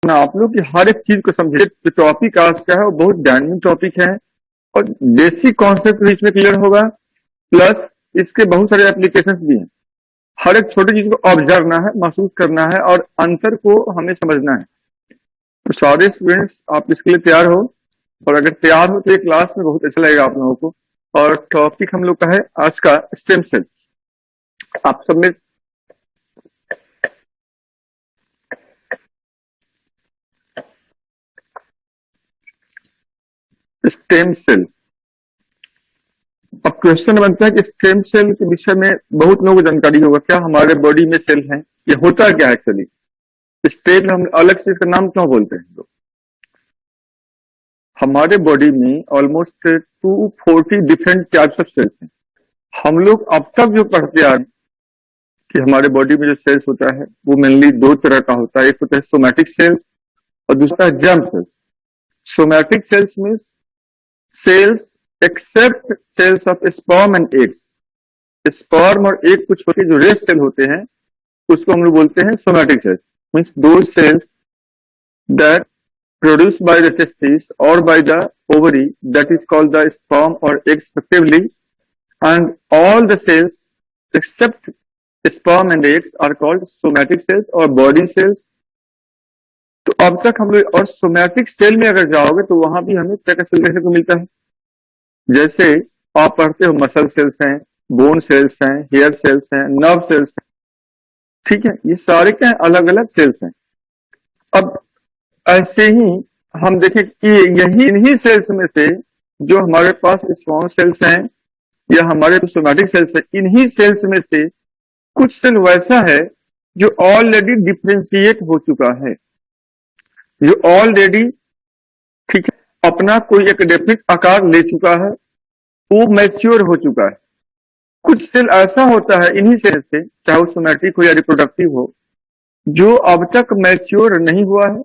आप लोग की हर एक चीज को समझे। जो टॉपिक आज का है वो बहुत डायनामिक टॉपिक है और बेसिक कॉन्सेप्ट भी इसमें क्लियर होगा, प्लस इसके बहुत सारे एप्लीकेशंस भी हैं। हर एक छोटी चीज को ऑब्जर्व करना है, महसूस करना है और अंतर को हमें समझना है। तो सारे स्टूडेंट्स आप इसके लिए तैयार हो, और अगर तैयार हो तो ये क्लास में बहुत अच्छा लगेगा आप लोगों को। और टॉपिक हम लोग का है आज का स्टेम सेल। आप सब में स्टेम सेल। अब क्वेश्चन बनता है कि स्टेम सेल के विषय में बहुत लोगों को जानकारी होगा, क्या हमारे बॉडी में सेल है, ये होता क्या है एक्चुअली, स्टेम हम अलग से इसका नाम क्यों बोलते हैं लोग। हमारे बॉडी में almost 240 different types of cells हैं। हम लोग अब तक जो पढ़ते आ रहे हैं कि हमारे बॉडी में जो सेल्स होता है वो मेनली दो तरह का होता है। एक होता है सोमैटिक सेल्स और दूसरा है germ cells. Somatic cells means cells except cells of sperm and eggs. Sperm और एग को छोटे जो रेस्ट सेल होते हैं उसको हम लोग बोलते हैं सोमैटिक सेल्स। मीन्स दो cells that produced by the testes or by the ovary, that is called the sperm or egg respectively, and all the cells except sperm and eggs are called somatic cells or body cells. तो अब तक हम लोग, और somatic cell में अगर जाओगे तो वहां भी हमें क्या क्या सेल देखने को मिलता है। जैसे आप पढ़ते हो मसल सेल्स हैं, बोन सेल्स हैं, हेयर सेल्स हैं, नर्व सेल्स हैं, ठीक है, ये सारे क्या है, अलग अलग सेल्स हैं। अब ऐसे ही हम देखें कि इन्हीं सेल्स में से जो हमारे पास स्पर्म सेल्स हैं या हमारे सोमैटिक सेल्स हैं, इन्हीं सेल्स में से कुछ सेल वैसा है जो ऑलरेडी डिफरेंशिएट हो चुका है, जो ऑलरेडी, ठीक है, अपना कोई एक डेफिनिट आकार ले चुका है, वो मैच्योर हो चुका है। कुछ सेल ऐसा होता है इन्हीं सेल से, चाहे वो सोमैटिक हो या रिप्रोडक्टिव हो, जो अब तक मैच्योर नहीं हुआ है।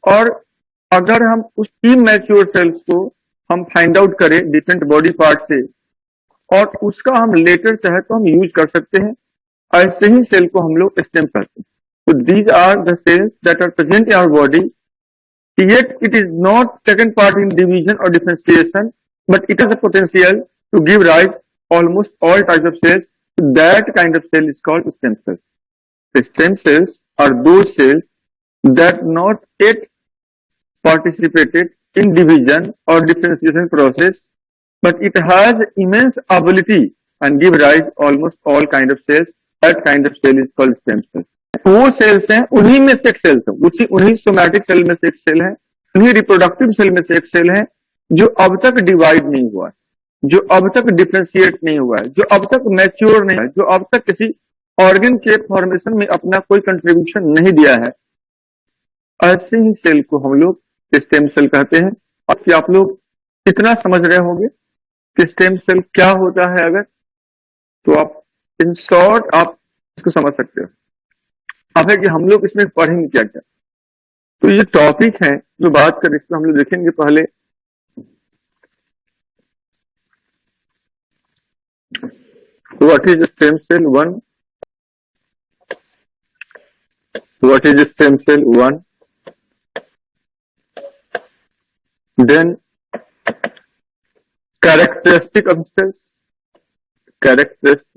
और अगर हम उस इमैच्योर सेल्स को हम फाइंड आउट करें डिफरेंट बॉडी पार्ट से और उसका हम लेटर चाहे तो हम यूज कर सकते हैं, ऐसे ही सेल को हम लोग स्टेम कहते हैं। तो these are the cells that are present in our body, yet it is not taken part in division or differentiation, but it has a potential to give rise almost all types of cells. That kind of cell is called stem cells. The stem cells are those cells that not yet participated in division or differentiation process, but it has immense ability and give rise almost all kind of cells. That kind of cell is called stem cell. वो sales हैं, उन्हीं में से एक sales है, उन्हीं somatic cell में से एक सेल है, उन्हीं रिप्रोडक्टिव सेल में से एक सेल है जो अब तक डिवाइड नहीं हुआ है, जो अब तक डिफरेंशिएट नहीं हुआ है, जो अब तक मैच्योर नहीं है, जो अब तक किसी ऑर्गन के फॉर्मेशन में अपना कोई कंट्रीब्यूशन नहीं दिया है। ऐसे ही सेल को हम लोग स्टेम सेल कहते हैं। और क्या आप लोग इतना समझ रहे होंगे कि स्टेम सेल क्या होता है, अगर तो आप इन शॉर्ट आप इसको समझ सकते हो। अब है कि हम लोग इसमें पढ़ेंगे क्या क्या। तो ये टॉपिक है जो बात करें, इसमें हम लोग देखेंगे पहले what is stem cell 1, what is stem cell 1, then characteristic of cells, characteristic,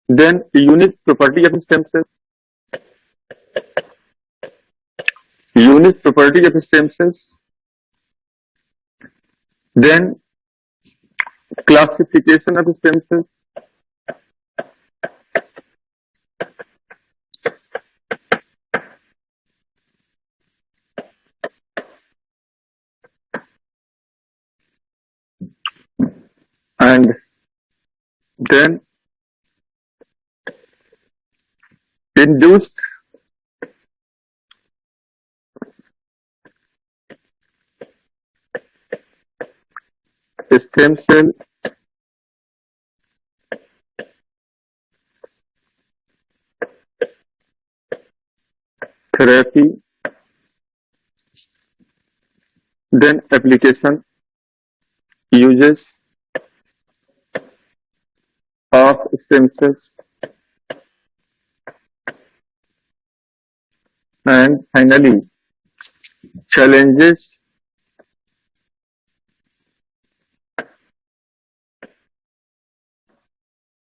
then unique property of stem cells, unique property of stem cells, then classification of stem cells, and then induced stem cell therapy, then application, uses of stem cells, and finally challenges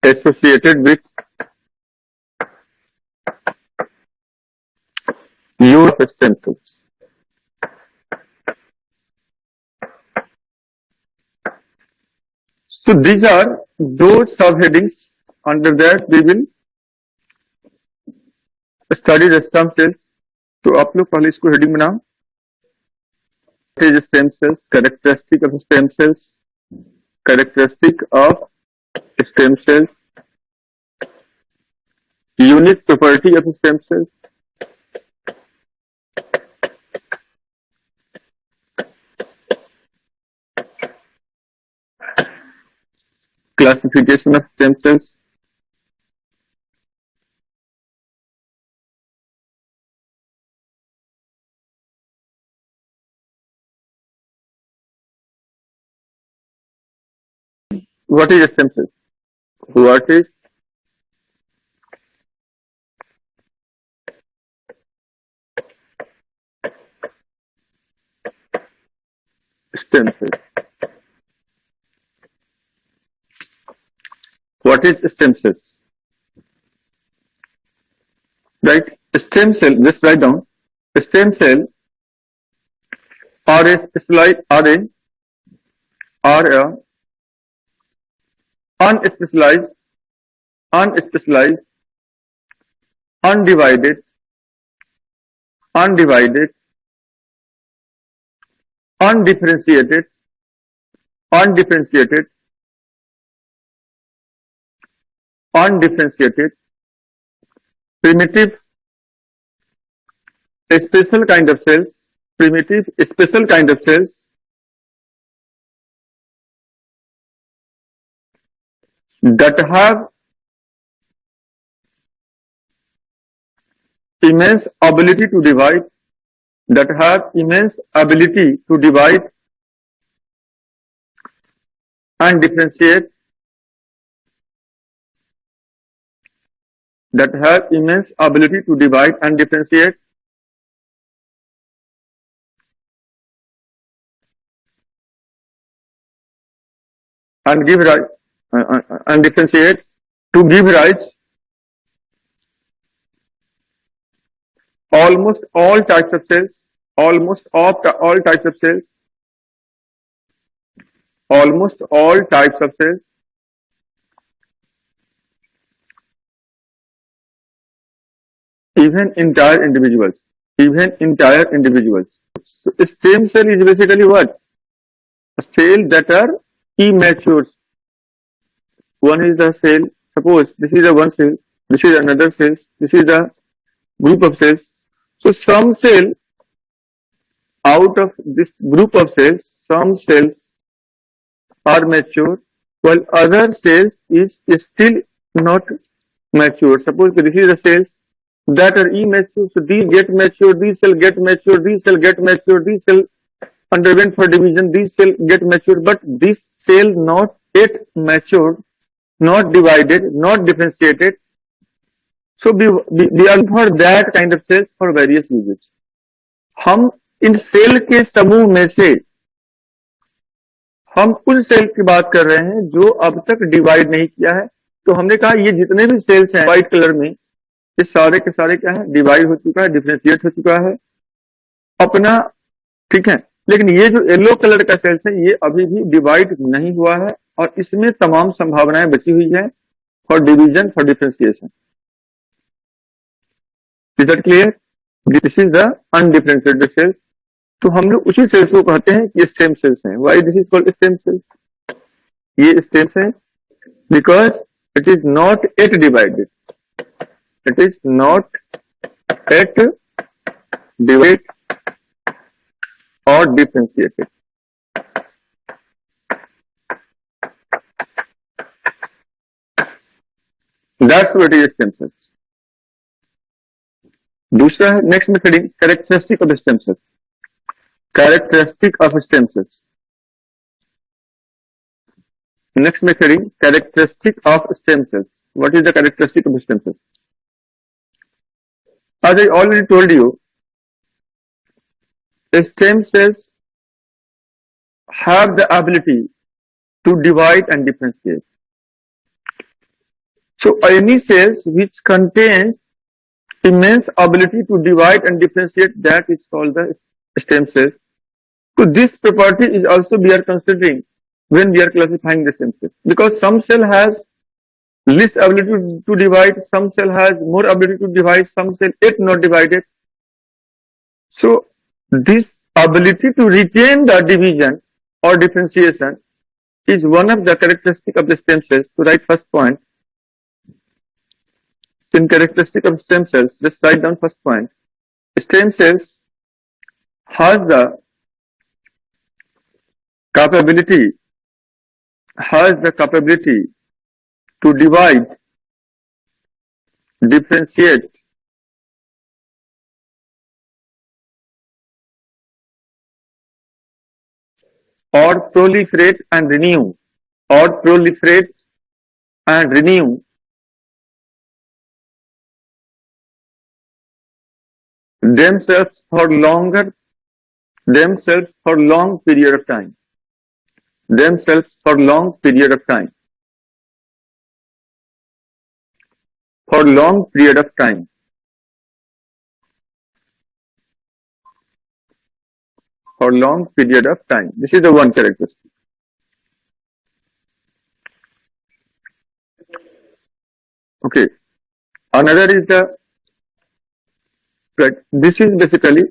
associated with use of stem cells. So these are those subheadings. Under that we will study the stem cells. तो आप लोग पहले इसको heading बनाओ. What is stem cells? Characteristic of stem cells. Characteristic of stem cells. Unique property of stem cells. Classification of stem cells. What is stem cell? What is stem cell? What is stem cells? Right? Stem cell, just write down. Stem cell are a specialized, are a unspecialized, undivided, undifferentiated, primitive, special kind of cells, that have immense ability to divide, and differentiate, and give rise and differentiate to give rise almost all types of cells, even entire individuals. So stem cell is basically what? A cell that are immature. One is the cell. Suppose this is a one cell, this is another cell, this is the group of cells. So some cell out of this group of cells, some cells are mature, while other cells is still not mature. Suppose this is the cells that are immature, so these get mature, these cell get mature, these cell get mature, these cell underwent for division, these cell get mature, but this cell not yet matured, not divided, not differentiated. So we are for that kind of cells for various uses. हम इन cell के समूह में से हम उन cell की बात कर रहे हैं जो अब तक डिवाइड नहीं किया है. तो हमने कहा ये जितने भी सेल्स हैं व्हाइट कलर में, ये सारे के सारे क्या है? डिवाइड हो चुका है, डिफरेंशिएट हो चुका है अपना, ठीक है. लेकिन ये जो येलो कलर का सेल्स है ये अभी भी डिवाइड नहीं हुआ है और इसमें तमाम संभावनाएं बची हुई है for division, for differentiation. Is that clear? This is the undifferentiated cells. तो हम लोग उसी सेल्स को कहते हैं कि स्टेम सेल्स हैं. Why this is called stem cells? ये स्टेम्स है because it is not at divided, it is not yet divided or differentiated. That's what is stem cells. दूसरा है नेक्स्ट में heading characteristic of stem cells. Next में heading characteristic of stem cells. What is the characteristic of stem cells? As I already told you, stem cells have the ability to divide and differentiate. So any cells which contains immense ability to divide and differentiate, that is called the stem cells. So this property is also we are considering when we are classifying the stem cells, because some cell has less ability to divide, some cell has more ability to divide, some cell yet not divided. So this ability to retain the division or differentiation is one of the characteristic of the stem cells. To write first point, in characteristic of stem cells, just write down first point. Stem cells has the capability to divide, differentiate, or proliferate and renew, themselves for long period of time. This is the one characteristic. Okay. Another is this is basically,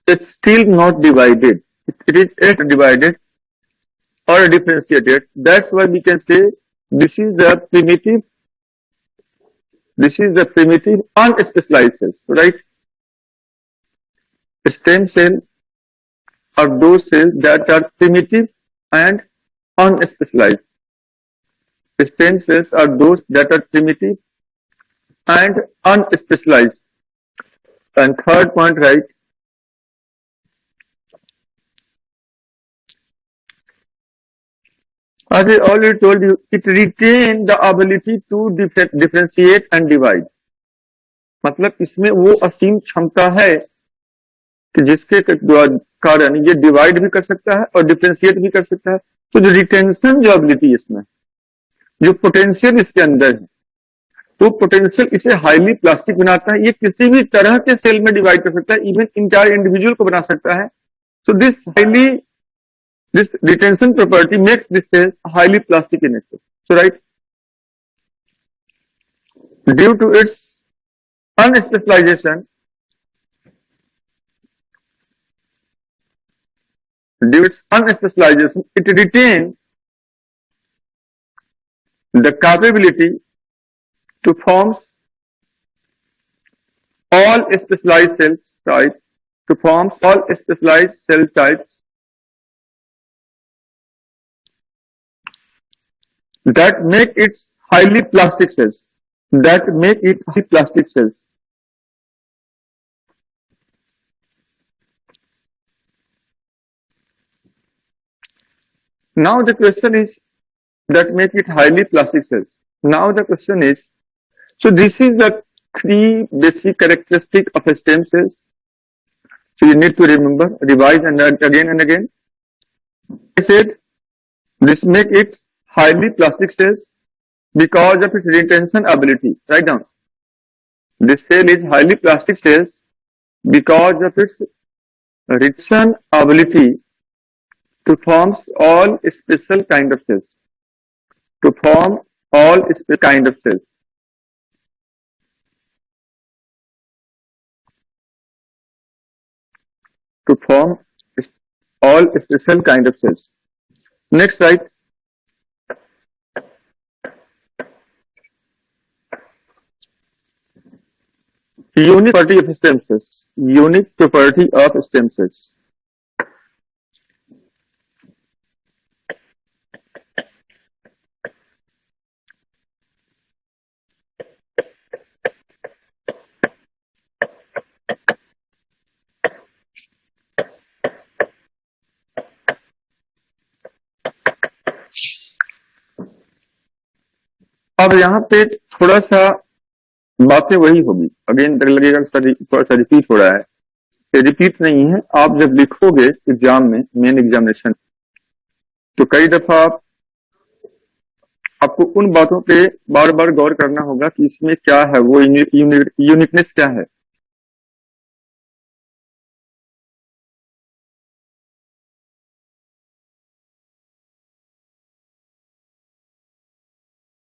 it's still not divided. It is yet divided or differentiated. That's why we can say this is the primitive unspecialized cells, right? Stem cells are those cells that are primitive and unspecialized. Stem cells are those that are primitive and unspecialized. And third point, right? As I already told you, it retains the ability to differentiate and divide. मतलब इसमें वो असीम क्षमता है कि जिसके कारण ये divide भी कर सकता है और डिफरेंशिएट भी कर सकता है. तो जो रिटेंशन जो एबिलिटी इसमें, जो पोटेंशियल इसके अंदर है, तो पोटेंशियल इसे हाईली प्लास्टिक बनाता है. ये किसी भी तरह के सेल में डिवाइड कर सकता है, इवन इंटायर इंडिविजुअल को बना सकता है. सो this retention property makes this cell highly plastic in nature. So right, due to its unspecialization, it retains the capability to form all specialized cell types, that make it highly plastic cells. Now the question is, that make it highly plastic cells. Now the question is, so this is the three basic characteristics of a stem cells. So you need to remember, revise and again and again. I said this make it highly plastic cells because of its retention ability. Write down. This cell is highly plastic cells because of its retention ability to form all special kind of cells. To form all special kind of cells. Next, right. Unique property of stem cells. अब यहाँ पे थोड़ा सा बातें वही होगी। Again लगेगा थोड़ा सा रिपीट हो रहा है, ये रिपीट नहीं है। आप जब लिखोगे एग्जाम में, मेन एग्जामिनेशन, तो कई दफा आपको उन बातों पे बार बार गौर करना होगा कि इसमें क्या है, वो यूनिकनेस क्या है।